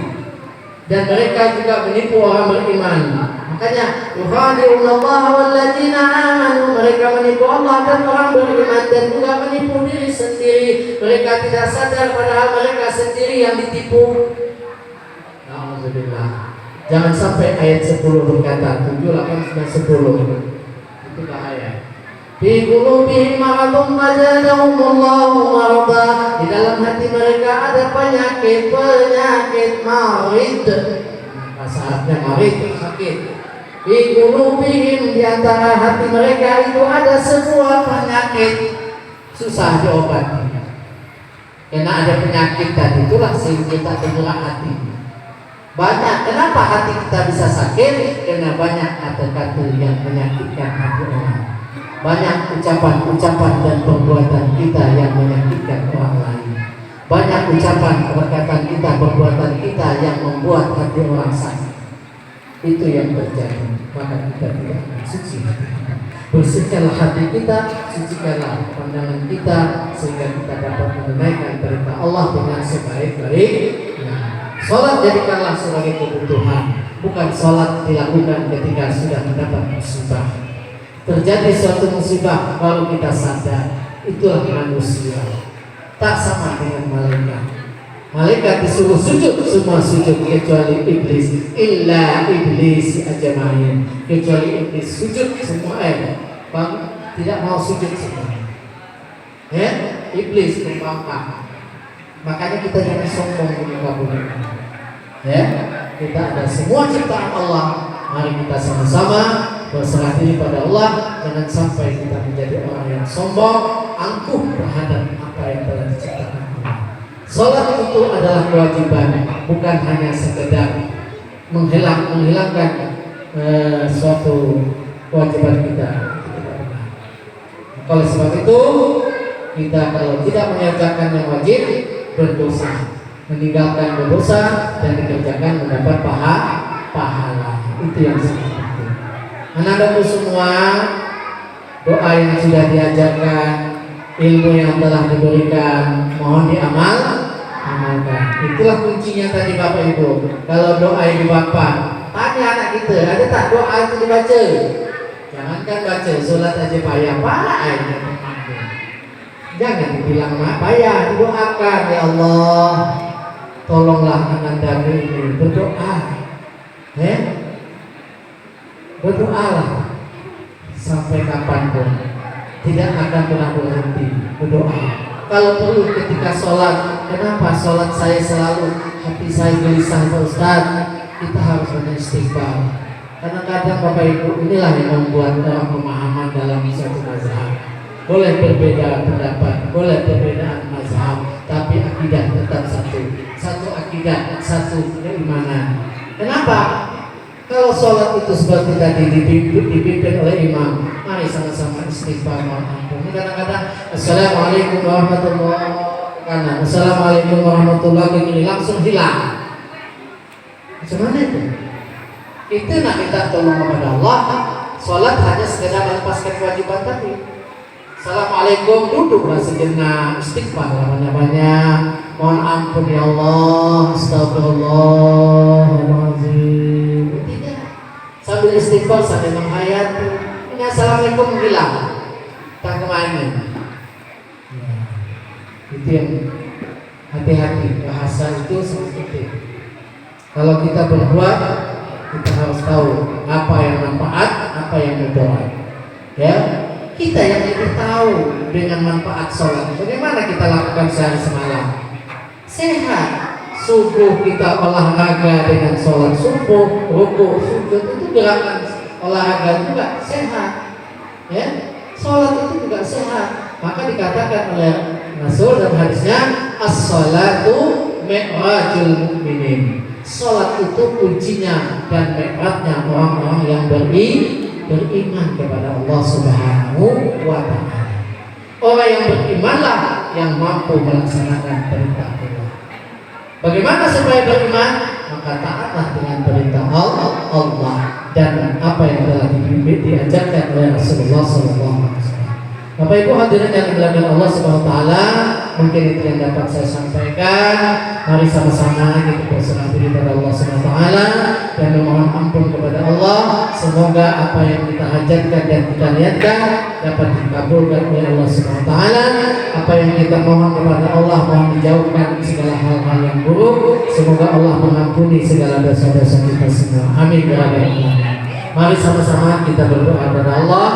Dan mereka juga menipu orang beriman. Makanya yukhadi'una Allah wal ladzina amanu, mereka menipu Allah dan orang beriman, dan juga menipu diri sendiri. Mereka tidak sadar padahal mereka sendiri yang ditipu. Alhamdulillah. Jangan sampai ayat 10 berkata 7, 8, 9, 10. Itu bahaya. Fi qulubihim maradun fazadahumullahu marada. Di dalam hati mereka ada penyakit marid. Bahasa Arabnya marid, sakit. Fi qulubihim, di antara hati mereka itu ada sebuah penyakit susah diobati. Karena ada penyakit tadi itulah sehingga kita tergerak hati. Banyak, kenapa hati kita bisa sakit? Karena banyak kata-kata yang menyakitkan hati orang. Banyak ucapan-ucapan dan perbuatan kita yang menyakitkan orang lain. Banyak ucapan, perkataan kita, perbuatan kita yang membuat hati orang sakit. Itu yang terjadi. Maka kita tidak akan suci hati kita. Bersihkanlah hati kita, sucikanlah pandangan kita, sehingga kita dapat menunaikan perintah Allah dengan sebaik-baiknya. Salat jadikanlah sebagai kebutuhan, bukan salat dilakukan ketika sudah mendapat musibah. Terjadi suatu musibah baru kita sadar, itulah manusia. Tak sama dengan malaikat. Malaikat disuruh sujud, semua sujud kecuali iblis. Illa iblis ajmain, kecuali iblis sujud semua. Bang tidak mau sujud semua. Ya, iblis membangkang. Makanya kita jangan sombong di muka bumi. Ya, kita ada semua ciptaan Allah. Mari kita sama-sama berserah diri pada Allah. Jangan sampai kita menjadi orang yang sombong, angkuh terhadap apa yang telah diciptakan Allah. Salat itu adalah kewajiban, bukan hanya sekedar menghilangkan suatu kewajiban kita. Oleh sebab itu, kita kalau tidak mengerjakan yang wajib, berdosa, meninggalkan berdosa, dan dikerjakan mendapat pahala. Itu yang sangat penting. Anak-anakku semua, doa yang sudah diajarkan, ilmu yang telah diberikan, mohon diamalkan. Itulah kuncinya tadi Bapak Ibu. Kalau doa yang Bapak, tanya anak kita, ada tak doa itu dibaca? Jangankan baca, sholat aja payah, aja. Jangan dibilang payah, didoakan, ya Allah, tolonglah anandaku ini, berdoa, berdoalah sampai kapanpun. tidak akan pernah berhenti berdoa. Kalau perlu ketika sholat, kenapa sholat saya selalu hati saya gelisah Pak Ustaz? Kita harus beristighfar. Karena kadang Bapak Ibu inilah yang membuat orang pemahaman dalam suatu mazhab. Boleh berbeda pendapat, boleh perbedaan mazhab, tapi akidah tetap satu. Satu akidah, satu keimanan. Kenapa? Kalau sholat itu seperti tadi dipimpin oleh imam, mari sama-sama istighfar mohon ampun. Kadang-kadang assalamualaikum warahmatullahi wabarakatuh, assalamualaikum warahmatullahi wabarakatuh, langsung hilang. Macam mana itu? Itu nak minta tolong kepada Allah. Sholat hanya sekedar melepaskan kewajiban tadi. Assalamualaikum, duduklah sejenak, istighfar banyak-banyak, mohon ampun ya Allah, astagfirullahaladzim. Sambil istighfar, sambil menghayati. Ini assalamualaikum hilang, tak kemana. Ya, itu yang hati-hati, bahasa itu seperti itu. Kalau kita berbuat, kita harus tahu apa yang manfaat, apa yang mudarat. Ya, kita yang lebih tahu dengan manfaat sholat. Bagaimana kita lakukan sehari semalam? Sehat. Subuh kita olahraga dengan sholat subuh, rukuk, sujud, itu gerakan olahraga juga sehat. Ya, sholat itu juga sehat. Maka dikatakan oleh Rasul dalam hadisnya, as-sholatu mi'rajul mu'minin. Sholat itu kuncinya dan mi'rajnya orang-orang yang beriman kepada Allah Subhanahu wa Ta'ala. Orang yang berimanlah yang mampu melaksanakan perintah Allah. Bagaimana supaya beriman? Maka taatlah dengan perintah Allah dan apa yang telah diajarkan oleh Rasulullah SAW. Bapak Ibu hadirin yang dimuliakan Allah Subhanahu wa Ta'ala, mungkin itu yang dapat saya sampaikan. Mari sama-sama kita berserah diri kepada Allah Subhanahu wa Ta'ala dan memohon ampun kepada Allah. Semoga apa yang kita hajatkan dan kita niatkan dapat dikabulkan oleh Allah Subhanahu wa Ta'ala. Apa yang kita mohon kepada Allah, mohon dijauhkan segala hal-hal yang buruk. Semoga Allah mengampuni segala dosa-dosa kita semua. Amin ya rabbal alamin. Mari sama-sama kita berdoa kepada Allah.